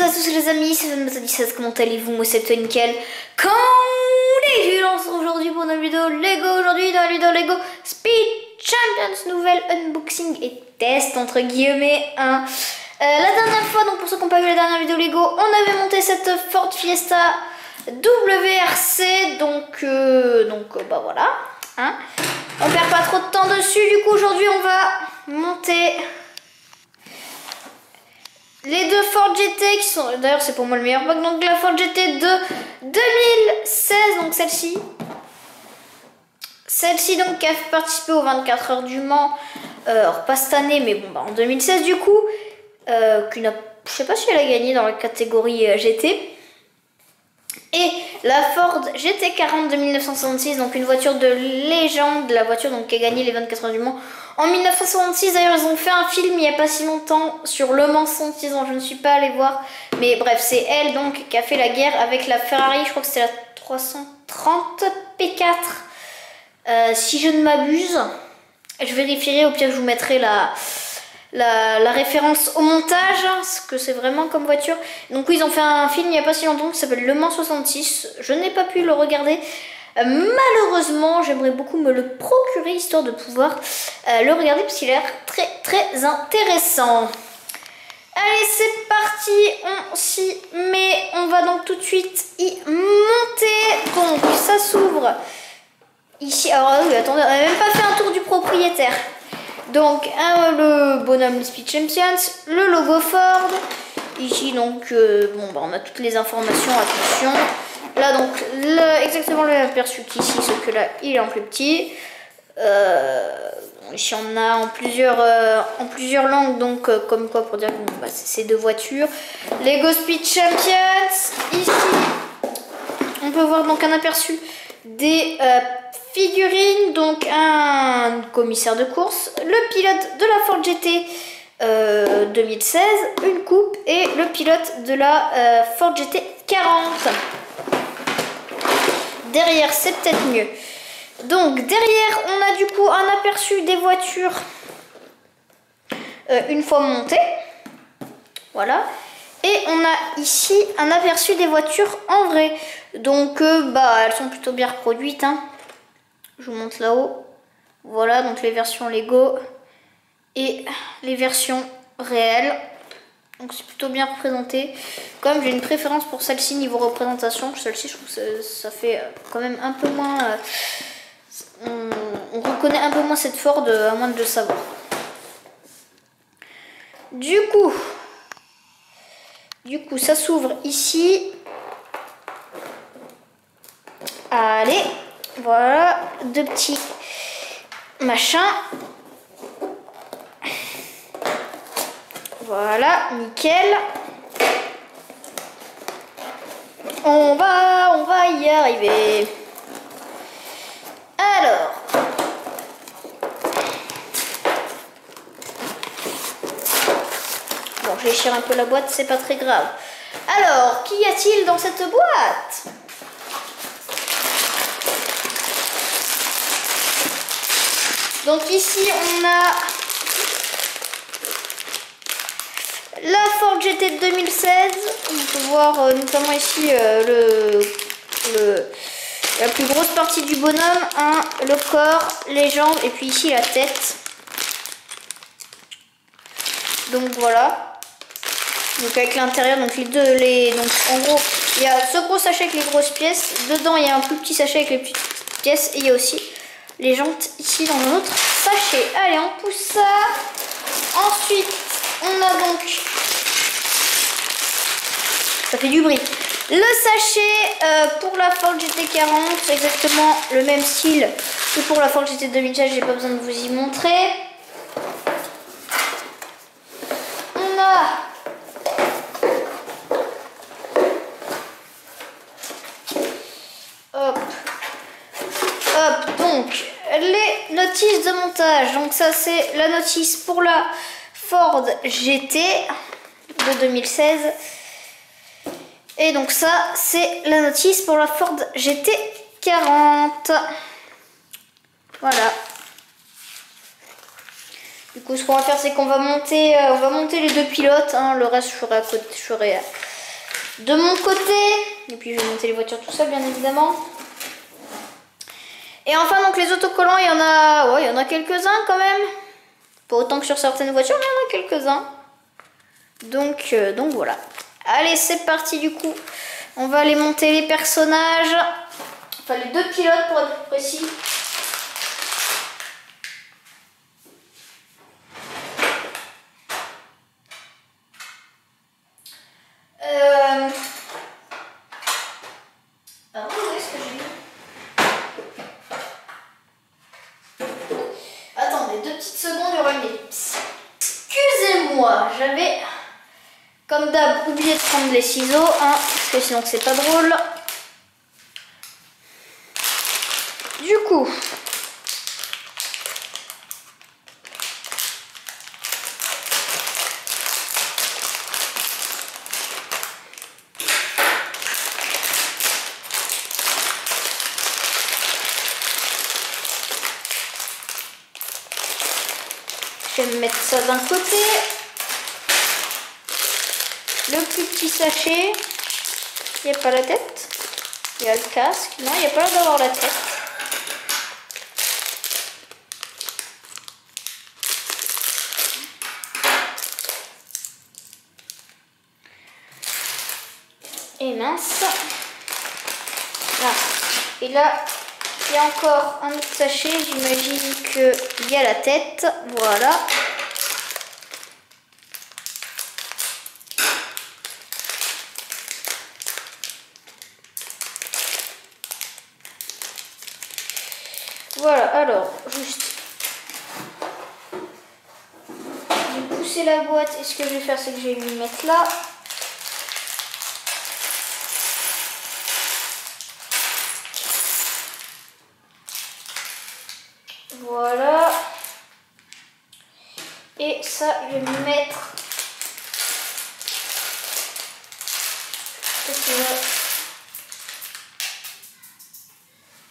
à tous les amis, c'est Vanessa17, comment allez-vous? Moi c'est plutôt nickel. Quand les gens se aujourd'hui pour une vidéo Lego, aujourd'hui dans la vidéo Lego Speed Champions, nouvelle unboxing et test entre guillemets. Hein. La dernière fois, donc pour ceux qui n'ont pas vu la dernière vidéo Lego, on avait monté cette Ford Fiesta WRC, donc bah voilà. Hein. On perd pas trop de temps dessus, du coup aujourd'hui on va monter les deux Ford GT qui sont, d'ailleurs c'est pour moi le meilleur pack, donc la Ford GT de 2016, donc celle-ci. Celle-ci donc qui a participé aux 24 heures du Mans, alors pas cette année mais bon bah en 2016 du coup, je sais pas si elle a gagné dans la catégorie GT. Et la Ford GT40 de 1966, donc une voiture de légende, la voiture donc qui a gagné les 24 heures du Mans en 1966. D'ailleurs ils ont fait un film il n'y a pas si longtemps sur Le Mans 66 ans, je ne suis pas allée voir. Mais bref, c'est elle donc qui a fait la guerre avec la Ferrari, je crois que c'était la 330 P4. Si je ne m'abuse, je vérifierai, au pire je vous mettrai la référence au montage, ce que c'est vraiment comme voiture. Donc oui, ils ont fait un film il n'y a pas si longtemps qui s'appelle Le Mans 66. Je n'ai pas pu le regarder. Malheureusement, j'aimerais beaucoup me le procurer histoire de pouvoir le regarder parce qu'il a l'air très très intéressant. Allez, c'est parti, on s'y met. On va donc tout de suite y monter. Donc ça s'ouvre ici. Alors oui, attendez, on n'a même pas fait un tour du propriétaire. Donc le bonhomme Speed Champions, le logo Ford, ici donc bon bah on a toutes les informations, attention. Là donc exactement le même aperçu qu'ici, sauf que là il est en plus petit. Ici on a en plusieurs langues, donc comme quoi pour dire que bon, bah, c'est ces deux voitures. Lego Speed Champions, ici on peut voir donc un aperçu des figurines, donc un commissaire de course, le pilote de la Ford GT 2016, une coupe et le pilote de la Ford GT 40. Derrière c'est peut-être mieux. Donc derrière on a du coup un aperçu des voitures une fois montées. Voilà. Et on a ici un aperçu des voitures en vrai. Donc bah elles sont plutôt bien reproduites. Hein. Je vous montre là-haut. Voilà, donc les versions Lego et les versions réelles. Donc c'est plutôt bien représenté. Comme j'ai une préférence pour celle-ci niveau représentation. Celle-ci, je trouve que ça fait quand même un peu moins... on reconnaît un peu moins cette Ford, à moins de le savoir. Du coup, ça s'ouvre ici. Allez, voilà, deux petits machins. Voilà, nickel. On va y arriver. Alors, bon, je déchire un peu la boîte, c'est pas très grave. Alors, qu'y a-t-il dans cette boîte? Donc ici, on a la Ford GT de 2016. On peut voir notamment ici la plus grosse partie du bonhomme, hein, le corps, les jambes et puis ici la tête. Donc voilà. Donc avec l'intérieur, donc donc en gros, il y a ce gros sachet avec les grosses pièces. Dedans, il y a un plus petit sachet avec les petites pièces et il y a aussi les jantes ici dans notre sachet. Allez, on pousse ça. Ensuite, on a donc... Ça fait du bruit. Le sachet pour la Ford GT40, c'est exactement le même style que pour la Ford GT 2016, j'ai pas besoin de vous y montrer. On a donc les notices de montage. Donc ça c'est la notice pour la Ford GT de 2016. Et donc ça, c'est la notice pour la Ford GT40. Voilà. Du coup, ce qu'on va faire, c'est qu'on va monter les deux pilotes. Hein. Le reste, je ferai à côté, je ferai de mon côté. Et puis je vais monter les voitures tout seul, bien évidemment. Et enfin, donc les autocollants, il y en a, ouais, il y en a quelques-uns quand même. Pas autant que sur certaines voitures, mais il y en a quelques-uns. Donc voilà. Allez, c'est parti du coup. On va aller monter les personnages. Enfin, les 2 pilotes pour être plus précis. Alors, où est-ce que j'ai mis? Attendez, 2 petites secondes, il y aura une ellipse. Excusez-moi, j'avais, comme d'hab, oublié de prendre les ciseaux, hein, parce que sinon c'est pas drôle. Du coup, je vais me mettre ça d'un côté. Le plus petit sachet. Il n'y a pas la tête. Il y a le casque. Non, il n'y a pas l'air d'avoir la tête. Et mince. Là. Et là, il y a encore un autre sachet. J'imagine qu'il y a la tête. Voilà. Voilà, alors, juste, j'ai poussé la boîte et ce que je vais faire, c'est que je vais lui mettre là. Voilà. Et ça, je vais le mettre.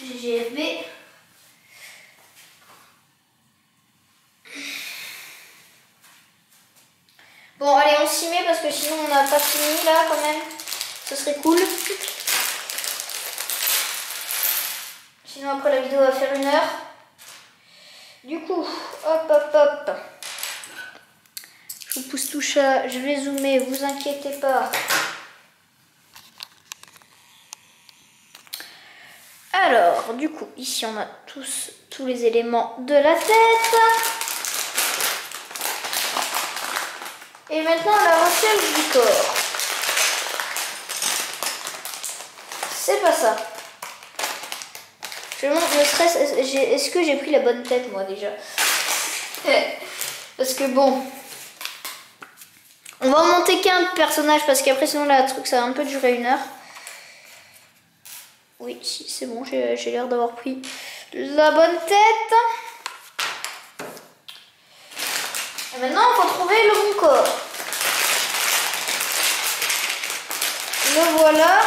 GGFB. Bon, allez, on s'y met parce que sinon on n'a pas fini là quand même. Ce serait cool. Sinon après la vidéo va faire 1 heure. Du coup, hop hop hop. Je vous pousse tout ça, je vais zoomer, vous inquiétez pas. Alors, du coup, ici on a tous les éléments de la tête. Et maintenant la recherche du corps. C'est pas ça. Je montre le stress. Est-ce que j'ai pris la bonne tête moi déjà? Parce que bon. On va en monter qu'un personnage parce qu'après sinon là, le truc ça va un peu durer 1 heure. Oui, si, c'est bon, j'ai l'air d'avoir pris la bonne tête. Et maintenant, il faut trouver le bon corps. Le voilà.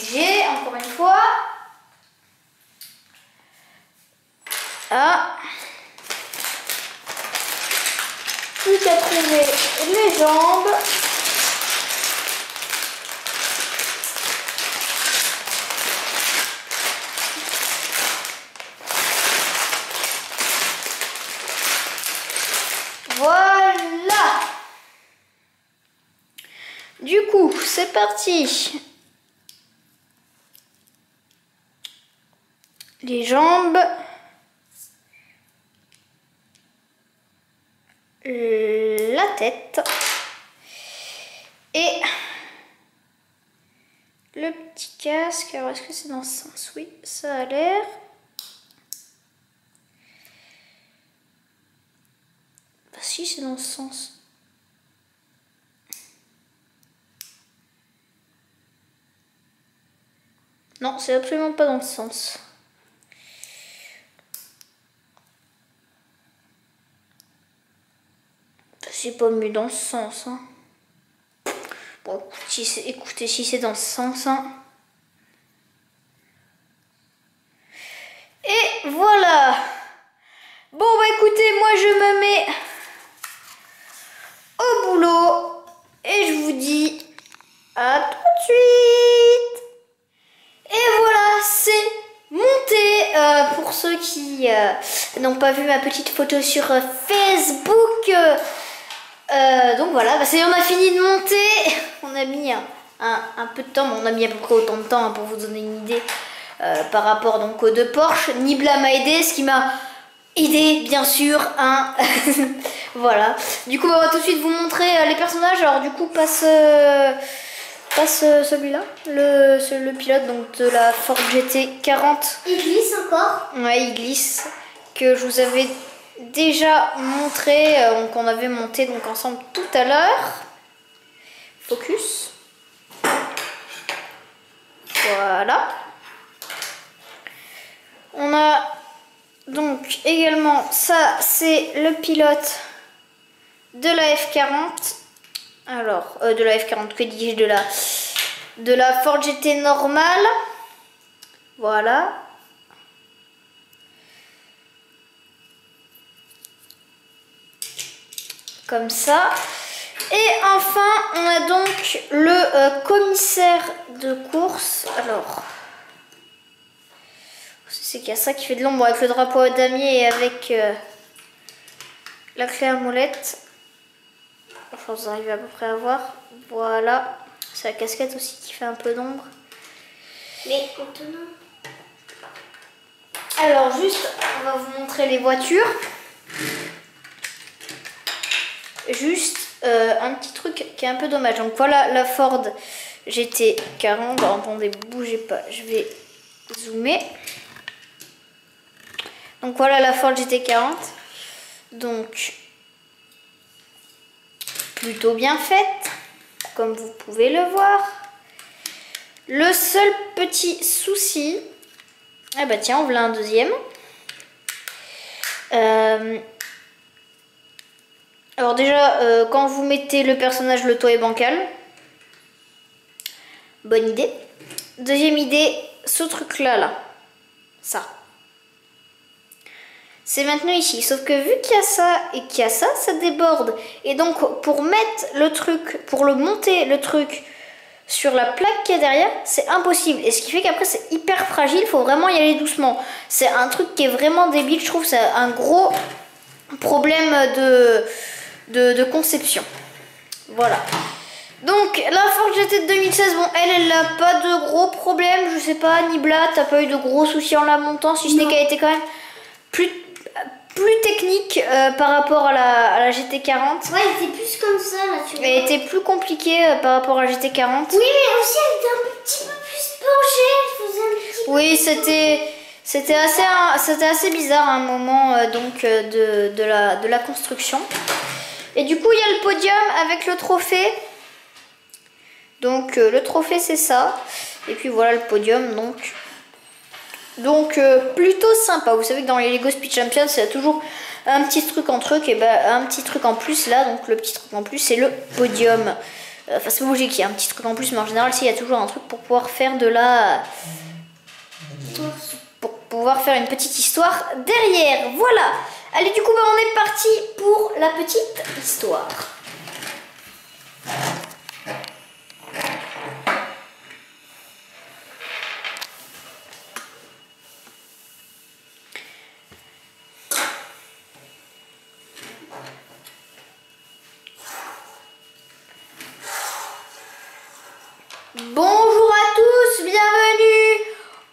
J'ai, encore une fois. Ah. Plus qu'à trouver les jambes. Voilà. Du coup, c'est parti. Les jambes. La tête. Et le petit casque. Alors, est-ce que c'est dans ce sens? Oui, ça a l'air. Bah si, c'est dans ce sens. Non, c'est absolument pas dans ce sens. C'est pas mieux dans ce sens. Hein. Bon, écoutez, si c'est dans ce sens. Hein. Et voilà. Bon, bah écoutez, moi je me mets au boulot. Et je vous dis à n'ont pas vu ma petite photo sur Facebook. Donc voilà, ça y est, on a fini de monter. On a mis un peu de temps, mais on a mis à peu près autant de temps pour vous donner une idée par rapport donc aux deux Porsche. Nibla m'a aidé, ce qui m'a aidé bien sûr. Hein. Voilà. Du coup, on va tout de suite vous montrer les personnages. Alors du coup, passe celui-là, le pilote donc de la Ford GT40. Il glisse encore. Ouais, il glisse. Que je vous avais déjà montré, qu'on avait monté donc ensemble tout à l'heure. Focus. Voilà. On a donc également ça, c'est le pilote de la F40. Alors, de la F40, que dis-je, de la Ford GT normale. Voilà. Comme ça. Et enfin, on a donc le commissaire de course. Alors, c'est qu'il y a ça qui fait de l'ombre avec le drapeau à damier et avec la clé à molette. Enfin, vous arrivez à peu près à voir. Voilà. C'est la casquette aussi qui fait un peu d'ombre. Mais maintenant... Alors, juste, on va vous montrer les voitures. Juste un petit truc qui est un peu dommage. Donc voilà la Ford GT40. Alors, attendez, bougez pas, je vais zoomer. Donc voilà la Ford GT40. Donc plutôt bien faite, comme vous pouvez le voir. Le seul petit souci, ah bah tiens, on voit un deuxième. Alors déjà, quand vous mettez le personnage, le toit est bancal. Bonne idée. Deuxième idée, ce truc-là, ça. C'est maintenant ici. Sauf que vu qu'il y a ça et qu'il y a ça, ça déborde. Et donc, pour mettre le truc, pour le monter le truc sur la plaque qui est derrière, c'est impossible. Et ce qui fait qu'après, c'est hyper fragile. Il faut vraiment y aller doucement. C'est un truc qui est vraiment débile. Je trouve que c'est un gros problème de conception. Voilà. Donc la Ford GT de 2016, bon, elle n'a pas de gros problèmes. Je sais pas, Nibla, t'as pas eu de gros soucis en la montant, si ce n'est qu'elle était quand même plus technique par rapport à la GT40. Ouais, elle était plus comme ça là, tu vois. Elle était plus compliquée par rapport à la GT40. Oui, mais aussi elle était un petit peu plus penchée. Elle faisait un petit peu. Oui, c'était assez bizarre à un moment de la construction. Et du coup, il y a le podium avec le trophée. Donc, le trophée, c'est ça. Et puis voilà le podium. Donc plutôt sympa. Vous savez que dans les Lego Speed Champions, il y a toujours un petit truc en truc. Et ben, un petit truc en plus là. Donc, le petit truc en plus, c'est le podium. Enfin, c'est pas obligé qu'il y ait un petit truc en plus, mais en général, il y a toujours un truc pour pouvoir faire de la. Pour pouvoir faire une petite histoire derrière. Voilà. Allez, du coup, bah, on est parti pour la petite histoire. Bonjour à tous, bienvenue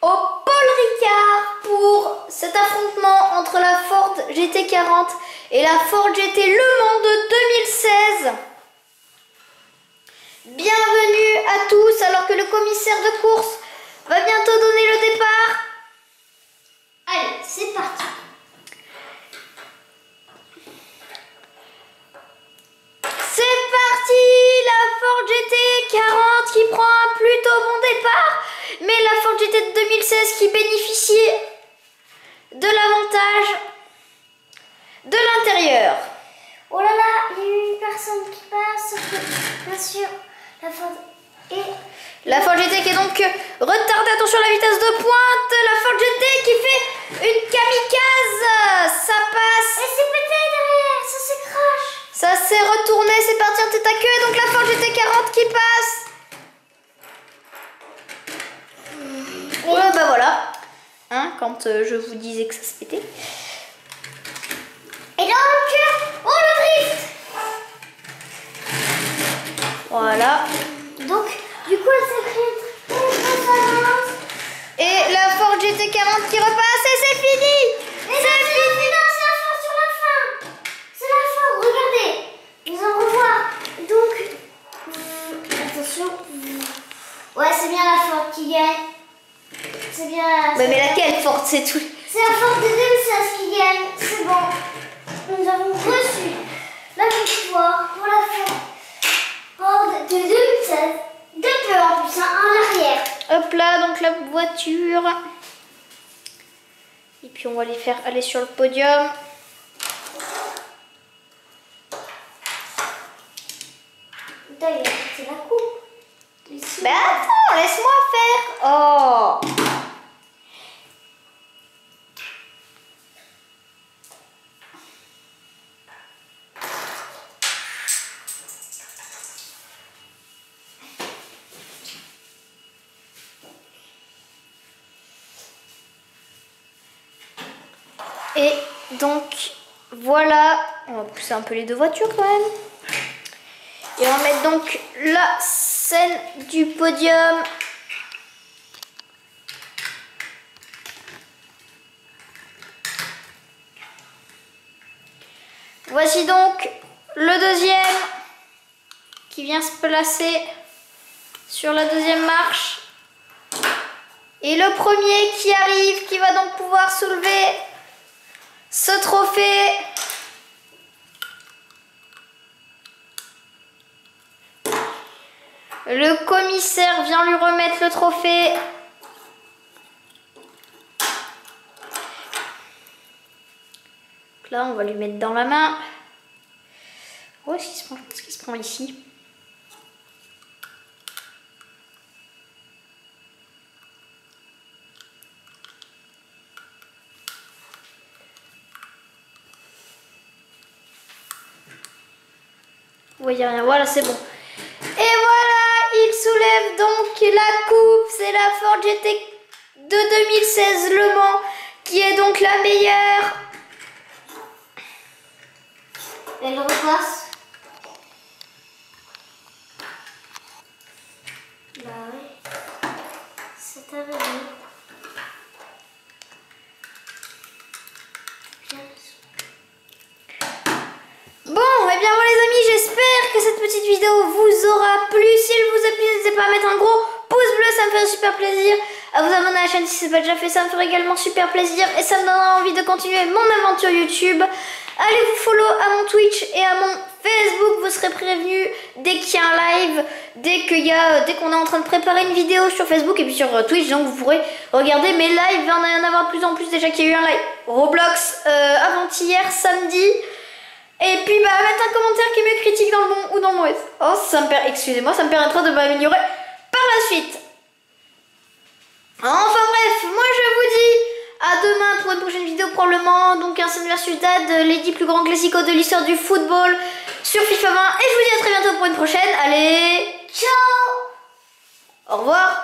au Paul Ricard pour cet affrontement entre la Ford GT40 et la Ford GT Le Mans de 2016. Bienvenue à tous alors que le commissaire de course va bientôt donner le départ. Allez, c'est parti. C'est parti, la Ford GT40 qui prend un plutôt bon départ, mais la Ford GT de 2016 qui bénéficie de l'avantage de l'intérieur. Oh là là, il y a eu une personne qui passe, bien sûr, la Ford et... La Ford GT qui est donc retardée, attention à la vitesse de pointe, la Ford GT qui fait une kamikaze, ça passe. Elle s'est pétée derrière, ça s'écrache. Ça s'est retourné, c'est parti en tête à queue, et donc la Ford GT40 qui passe. Ouais, bah voilà, hein, quand je vous disais que ça se pétait. Voilà. Donc, du coup, elle s'écrit très. Et la Ford GT40 qui repasse et c'est fini. C'est fini. Non, c'est la fin sur la fin. C'est la fin, regardez. Nous allons revoir. Donc, attention. Ouais, c'est bien la Ford qui gagne. C'est bien la... Mais laquelle Ford, c'est tout. C'est la Ford de 2016 qui gagne. C'est bon. Nous avons reçu la victoire pour la Ford de 2016. Deux peu en plus, hein, en arrière. Hop là, donc la voiture. Et puis on va les faire aller sur le podium. D'ailleurs, c'est la coupe. Ici. Mais attends, laisse-moi faire. Oh. Et donc voilà, on va pousser un peu les deux voitures quand même. Et on va mettre donc la scène du podium. Voici donc le deuxième qui vient se placer sur la deuxième marche. Et le premier qui arrive, qui va donc pouvoir soulever ce trophée. Le commissaire vient lui remettre le trophée. Donc là, on va lui mettre dans la main. Oh, est-ce qu'il se prend? Je pense qu'il se prend ici. Vous voyez rien, voilà, c'est bon. Et voilà, il soulève donc la coupe. C'est la Ford GT de 2016 Le Mans qui est donc la meilleure. Elle repasse. Bah oui. C'est arrivé. Bon, et bien voilà les amis, j'espère que cette petite vidéo vous aura plu. Si elle vous a plu, n'hésitez pas à mettre un gros pouce bleu, ça me fait un super plaisir. À vous abonner à la chaîne si ce n'est pas déjà fait, ça me ferait également super plaisir. Et ça me donnera envie de continuer mon aventure YouTube. Allez vous follow à mon Twitch et à mon Facebook, vous serez prévenus dès qu'il y a un live, dès qu'on est en train de préparer une vidéo sur Facebook et puis sur Twitch, donc vous pourrez regarder mes lives. Il va y en avoir de plus en plus déjà qu'il y a eu un live Roblox avant-hier, samedi. Et puis mettre un commentaire qui me critique dans le bon ou dans le mauvais. Oh, excusez-moi, ça me permettra de m'améliorer par la suite. Enfin bref, moi je vous dis à demain pour une prochaine vidéo probablement. Donc un Sun vs Dad, les 10 plus grands classicos de l'histoire du football sur FIFA 20. Et je vous dis à très bientôt pour une prochaine. Allez, ciao. Au revoir.